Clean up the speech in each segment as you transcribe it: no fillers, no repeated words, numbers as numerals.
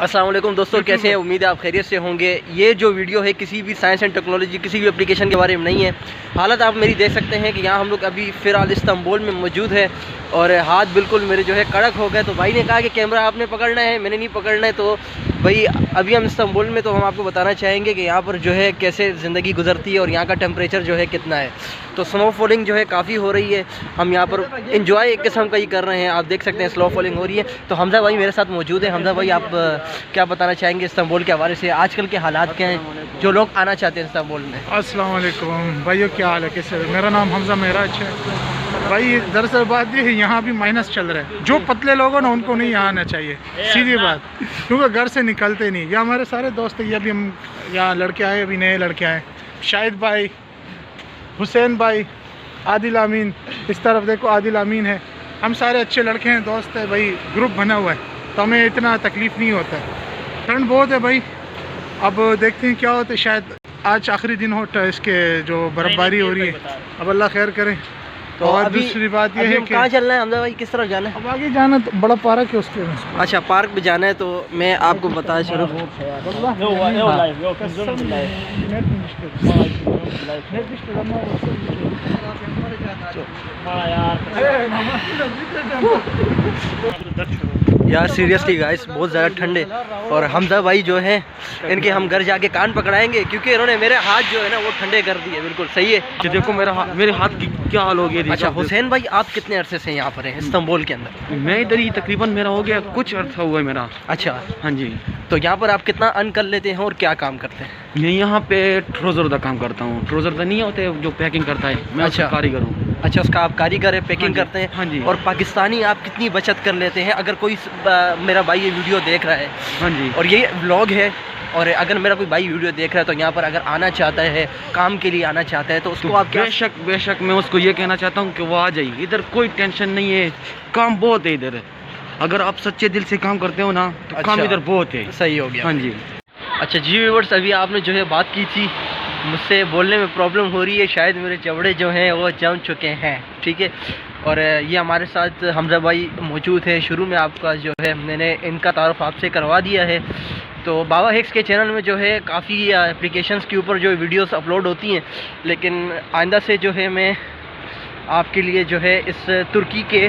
अस्सलाम वालेकुम दोस्तों, कैसे हैं? उम्मीद है आप खैरियत से होंगे। ये जो वीडियो है किसी भी साइंस एंड टेक्नोलॉजी किसी भी एप्लीकेशन के बारे में नहीं है। हालत आप मेरी देख सकते हैं कि यहाँ हम लोग अभी फ़िलहाल इस्तांबुल में मौजूद है और हाथ बिल्कुल मेरे जो है कड़क हो गए। तो भाई ने कहा कि कैमरा आपने पकड़ना है, मैंने नहीं पकड़ना है। तो भाई अभी हम इस्तांबुल में, तो हम आपको बताना चाहेंगे कि यहाँ पर जो है कैसे ज़िंदगी गुजरती है और यहाँ का टेम्परेचर जो है कितना है। तो स्नो फॉलिंग जो है काफ़ी हो रही है, हम यहाँ पर इंजॉय एक किस्म का ही कर रहे हैं। आप देख सकते हैं स्नो फॉलिंग हो रही है। तो हमजा भाई मेरे साथ मौजूद है। हमजा भाई आप क्या बताना चाहेंगे इस्तांबुल के हवाले से? आजकल के हालात क्या हैं जो लोग आना चाहते हैं इस्तांबुल में? अस्सलाम वालेकुम भाइयों, क्या हाल है? कैसे? मेरा नाम हमजा मेराज है। भाई दरअसल बात ये है, यहाँ भी माइनस चल रहा है। जो पतले लोग हैं ना, उनको नहीं यहाँ आना चाहिए, सीधी बात, क्योंकि घर से निकलते नहीं। या हमारे सारे दोस्त ये भी, हम यहाँ लड़के आए, अभी नए लड़के आए, शाहिद भाई, हुसैन भाई, आदिल अमीन, इस तरफ देखो आदिल अमीन है। हम सारे अच्छे लड़के हैं, दोस्त है भाई, ग्रुप बना हुआ है, तो हमें इतना तकलीफ़ नहीं होता है। ठंड बहुत है भाई, अब देखते हैं क्या होता है। शायद आज आखिरी दिन हो इसके जो बर्फबारी हो रही है, अब अल्लाह खैर करे। तो और दूसरी बात यह है कि कहाँ चलना है हमजा भाई, किस तरफ जाना है? अब आगे जाना तो बड़ा पार्क है उसके। अच्छा, पार्क में जाना है। तो मैं आपको बता चलूँ, यार सीरियसली गाइस बहुत ज़्यादा ठंड है। और हमजा भाई जो है, इनके हम घर जाके कान पकड़ाएंगे, क्योंकि इन्होंने मेरे हाथ जो है ना वो ठंडे कर दिए। बिल्कुल सही है। देखो मेरे हाथ की क्या हाल हो गया। अच्छा हुसैन भाई, आप कितने अरसे से यहाँ पर हैं इस्तांबुल के अंदर? मैं इधर ही तकरीबन मेरा हो गया कुछ अर्सा हुआ है मेरा। अच्छा, हाँ जी। तो यहाँ पर आप कितना अर्न कर लेते हैं और क्या काम करते हैं? मैं यहाँ पे ट्रोज़र का काम करता हूँ। ट्रोज़र का नहीं होते जो पैकिंग करता है, मैं उसका कारीगर हूँ। अच्छा, उसका आप कारीगर है, पैकिंग करते हैं। हाँ जी। और पाकिस्तानी आप कितनी बचत कर लेते हैं? अगर कोई मेरा भाई ये वीडियो देख रहा है, हाँ जी, और ये व्लॉग है, और अगर मेरा कोई भाई वीडियो देख रहा है तो यहाँ पर अगर आना चाहता है, काम के लिए आना चाहता है, तो उसको आप क्या? बेशक मैं उसको ये कहना चाहता हूँ कि वो आ जाइए। इधर कोई टेंशन नहीं है, काम बहुत है इधर। अगर आप सच्चे दिल से काम करते हो ना, तो काम इधर बहुत है। सही हो गया। हाँ जी। अच्छा जी व्यूअर्स, अभी आपने जो है बात की थी, मुझसे बोलने में प्रॉब्लम हो रही है, शायद मेरे जबड़े जो हैं वो जम चुके हैं, ठीक है। और ये हमारे साथ हमजा भाई मौजूद है। शुरू में आपका जो है मैंने इनका तारुफ आपसे करवा दिया है। तो बाबा हिक्स के चैनल में जो है काफ़ी एप्लीकेशंस के ऊपर जो वीडियोस अपलोड होती हैं, लेकिन आइंदा से जो है मैं आपके लिए जो है इस तुर्की के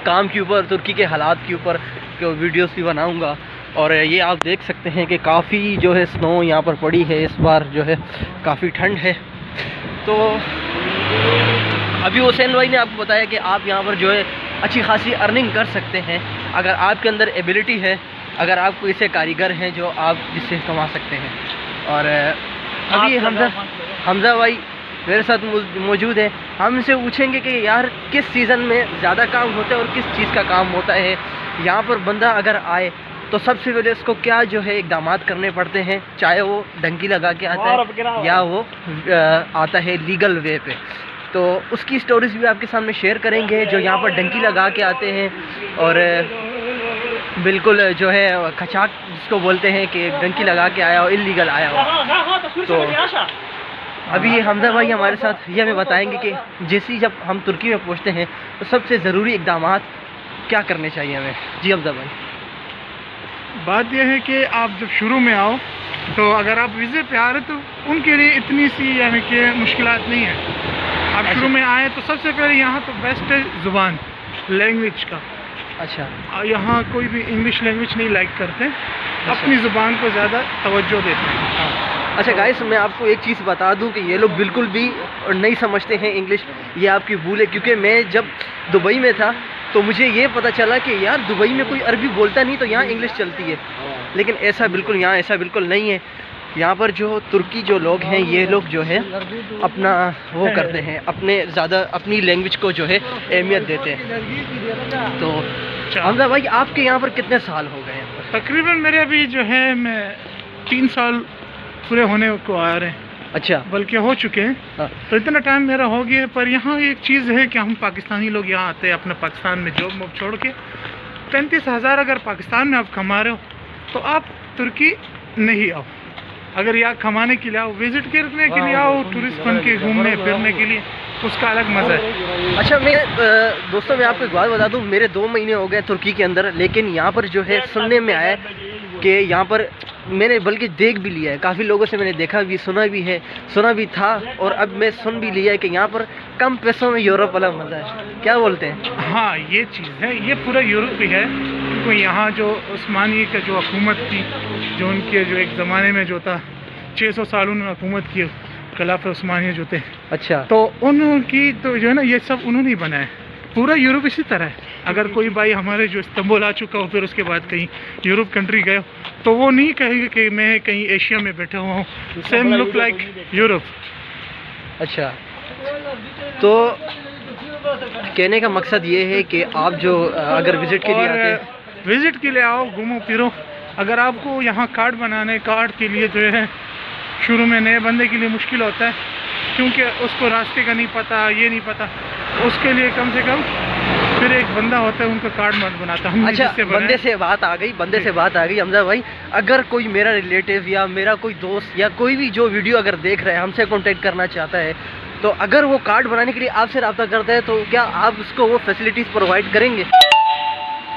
काम के ऊपर, तुर्की के हालात के ऊपर वीडियोस भी बनाऊंगा। और ये आप देख सकते हैं कि काफ़ी जो है स्नो यहाँ पर पड़ी है, इस बार जो है काफ़ी ठंड है। तो अभी हुसैन भाई ने आपको बताया कि आप यहाँ पर जो है अच्छी खासी अर्निंग कर सकते हैं अगर आपके अंदर एबिलिटी है, अगर आप कोई ऐसे कारीगर हैं जो आप जिससे कमा सकते हैं। और अभी हमजा भाई मेरे साथ मौजूद है। हम इनसे पूछेंगे कि यार किस सीज़न में ज़्यादा काम होता है और किस चीज़ का काम होता है। यहाँ पर बंदा अगर आए तो सबसे पहले इसको क्या जो है इक़दाम करने पड़ते हैं, चाहे वो डंकी लगा के आता है या वो आता है लीगल वे पे। तो उसकी स्टोरीज भी आपके सामने शेयर करेंगे, जो यहाँ पर डंकी लगा के आते हैं और बिल्कुल जो है खचाक जिसको बोलते हैं कि डंकी लगा के आया हो, इलीगल आया हो। तो अभी हमजा भाई हमारे साथ ये हमें बताएंगे कि जैसे जब हम तुर्की में पहुँचते हैं तो सबसे ज़रूरी इक़दाम क्या करने चाहिए हमें। जी हमजा भाई। बात यह है कि आप जब शुरू में आओ, तो अगर आप वीज़े पे आ रहे तो उनके लिए इतनी सी यानी कि मुश्किलात नहीं है। आप शुरू में आए तो सबसे पहले यहाँ तो बेस्ट है ज़ुबान, लैंग्वेज का। अच्छा, यहाँ कोई भी इंग्लिश लैंग्वेज नहीं लाइक करते, अपनी ज़ुबान को ज़्यादा तवज्जो देते हैं। अच्छा गाइस, मैं आपको एक चीज़ बता दूं कि ये लोग बिल्कुल भी नहीं समझते हैं इंग्लिश, ये आपकी भूल है। क्योंकि मैं जब दुबई में था तो मुझे ये पता चला कि यार दुबई में कोई अरबी बोलता नहीं, तो यहाँ इंग्लिश चलती है। लेकिन ऐसा बिल्कुल यहाँ ऐसा बिल्कुल नहीं है। यहाँ पर जो तुर्की जो लोग हैं, ये लोग जो है अपना वो करते हैं, अपने ज़्यादा अपनी लैंग्वेज को जो है अहमियत देते हैं। तो हमजा भाई आपके यहाँ पर कितने साल हो गए हैं? तकरीबन मेरे अभी जो है मैं 3 साल पूरे होने को आ रहे हैं। अच्छा, बल्कि हो चुके हैं। हाँ। तो इतना टाइम मेरा हो गया है। पर यहाँ एक चीज़ है कि हम पाकिस्तानी लोग यहाँ आते हैं अपने पाकिस्तान में जॉब वॉब छोड़ के। 35,000 अगर पाकिस्तान में आप कमा रहे हो तो आप तुर्की नहीं आओ। अगर यहाँ कमाने के लिए आओ, विजिट करने के लिए आओ, टूरिस्ट बन के घूमने फिरने के लिए, उसका अलग मज़ा है। अच्छा, मैं दोस्तों मैं आपको एक बात बता दूं, मेरे 2 महीने हो गए तुर्की के अंदर, लेकिन यहाँ पर जो है सुनने में आया कि यहाँ पर मैंने बल्कि देख भी लिया है, काफ़ी लोगों से मैंने देखा भी, सुना भी था, और अब मैं सुन भी लिया है कि यहाँ पर कम पैसों में यूरोप वाला मज़ा है। क्या बोलते हैं? हाँ, ये चीज़ है, ये पूरा यूरोप ही है, क्योंकि यहाँ जो उस्मानी का जो हुकूमत थी, जो उनके जो एक ज़माने में जो था 600 साल उन्होंने हुकूमत की, खिलाफत उस्मानिया जो थे, अच्छा, तो उनकी तो जो है ना ये सब उन्होंने ही बनाया। पूरा यूरोप इसी तरह है। अगर कोई भाई हमारे जो इस्तांबुल आ चुका हो, फिर उसके बाद कहीं यूरोप कंट्री गए हो, तो वो नहीं कहेंगे कि मैं कहीं एशिया में बैठा हुआ हूँ। Same look like Europe. अच्छा, तो कहने का मकसद ये है कि आप जो अगर विज़िट के लिए आते हैं, विज़िट के लिए आओ, घूमो फिरो। अगर आपको यहाँ कार्ड बनाने, कार्ड के लिए जो है शुरू में नए बंदे के लिए मुश्किल होता है, क्योंकि उसको रास्ते का नहीं पता, ये नहीं पता, उसके लिए कम से कम फिर एक बंदा होता है उनका कार्ड मत बनाता। हम अच्छा, बंदे से बात आ गई हमजा भाई, अगर कोई मेरा रिलेटिव या मेरा कोई दोस्त या कोई भी जो वीडियो अगर देख रहा है, हमसे कांटेक्ट करना चाहता है, तो अगर वो कार्ड बनाने के लिए आपसे रब्ता करता है, तो क्या आप उसको वो फैसिलिटीज़ प्रोवाइड करेंगे?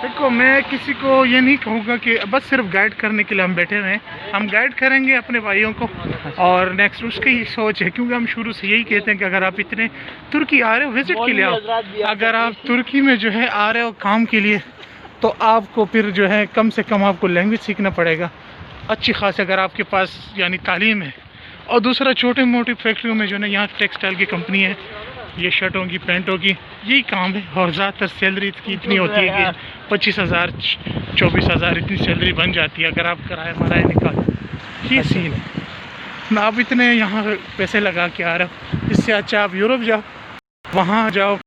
देखो, मैं किसी को ये नहीं कहूँगा कि बस सिर्फ गाइड करने के लिए हम बैठे हुए हैं। हम गाइड करेंगे अपने भाइयों को, और नेक्स्ट उसकी ही सोच है, क्योंकि हम शुरू से यही कहते हैं कि अगर आप इतने तुर्की आ रहे हो विज़िट के लिए आओ। अगर आप तुर्की में जो है आ रहे हो काम के लिए, तो आपको फिर जो है कम से कम आपको लैंग्वेज सीखना पड़ेगा अच्छी खासी, अगर आपके पास यानी तालीम है। और दूसरा, छोटे मोटी फैक्ट्रियों में जो है यहाँ टेक्सटाइल की कंपनी है, ये शर्टों की, पैंटों की, यही काम है, और ज़्यादातर सैलरी इसकी इतनी होती है कि 25,000 24,000 इतनी सैलरी बन जाती है अगर आप किराया मराया निकाल। ये सीन है ना, आप इतने यहाँ पैसे लगा के आ रहे हो, इससे अच्छा आप यूरोप जाओ, वहाँ जाओ,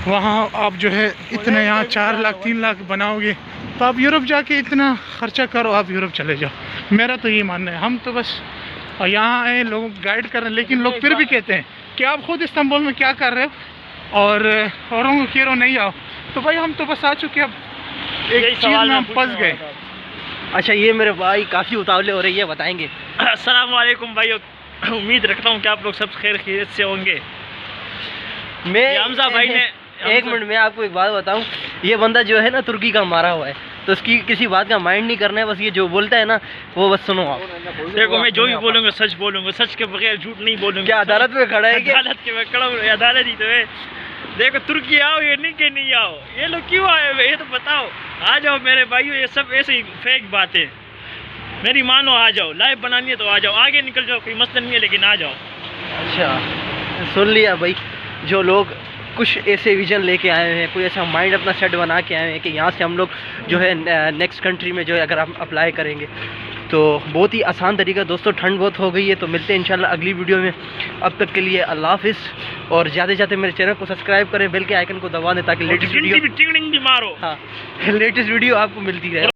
वहाँ आप जो है इतने यहाँ 4 लाख 3 लाख बनाओगे, तो आप यूरोप जाके इतना खर्चा करो, आप यूरोप चले जाओ। मेरा तो ये मानना है। हम तो बस यहाँ आए, लोगों को गाइड कर रहे हैं, लेकिन लोग फिर भी कहते हैं कि आप खुद इस्तांबुल में क्या कर रहे हो और औरों को कह रहे हो नहीं आओ। तो भाई हम तो बस आ चुके, अब एक चीज़ में हम फंस गए। अच्छा, ये मेरे भाई काफ़ी उतावले हो रही है, बताएंगे। अस्सलाम वालेकुम भाइयों, उम्मीद रखता हूँ कि आप लोग सब खैर खैरियत से होंगे। मैं हमजा भाई ने एक मिनट में आपको एक बात बताऊं, ये बंदा जो है ना तुर्की का मारा हुआ है, तो उसकी किसी बात का माइंड नहीं करना है, बस ये जो बोलता है ना वो बस सुनो आप। देखो, मैं जो भी बोलूँगा सच बोलूँगा, सच के बगैर झूठ नहीं बोलूँगा। क्या अदालत में खड़ा है? अदालत के में खड़ा हूँ, अदालत ही तो है। देखो, तुर्की आओ, ये नहीं कि नहीं आओ, ये लोग क्यों आए हुए ये तो बताओ। आ जाओ मेरे भाइयों, ये सब ऐसे ही फेक बातें, मेरी मानो आ जाओ, लाइव बनानी है तो आ जाओ, आगे निकल जाओ, कोई मसला नहीं है, लेकिन आ जाओ। अच्छा, सुन लिया भाई, जो लोग कुछ ऐसे विजन लेके आए हैं, कोई ऐसा माइंड अपना सेट बना के आए हैं कि यहाँ से हम लोग जो है नेक्स्ट कंट्री में जो है अगर हम अप्लाई करेंगे, तो बहुत ही आसान तरीका। दोस्तों, ठंड बहुत हो गई है, तो मिलते हैं इंशाल्लाह अगली वीडियो में। अब तक के लिए अल्लाह हाफिज़, और ज़्यादा से ज़्यादा मेरे चैनल को सब्सक्राइब करें, बेल के आइकन को दबा दें ताकि लेटेस्ट वीडियो मारो। हाँ, लेटेस्ट वीडियो आपको मिलती रहे।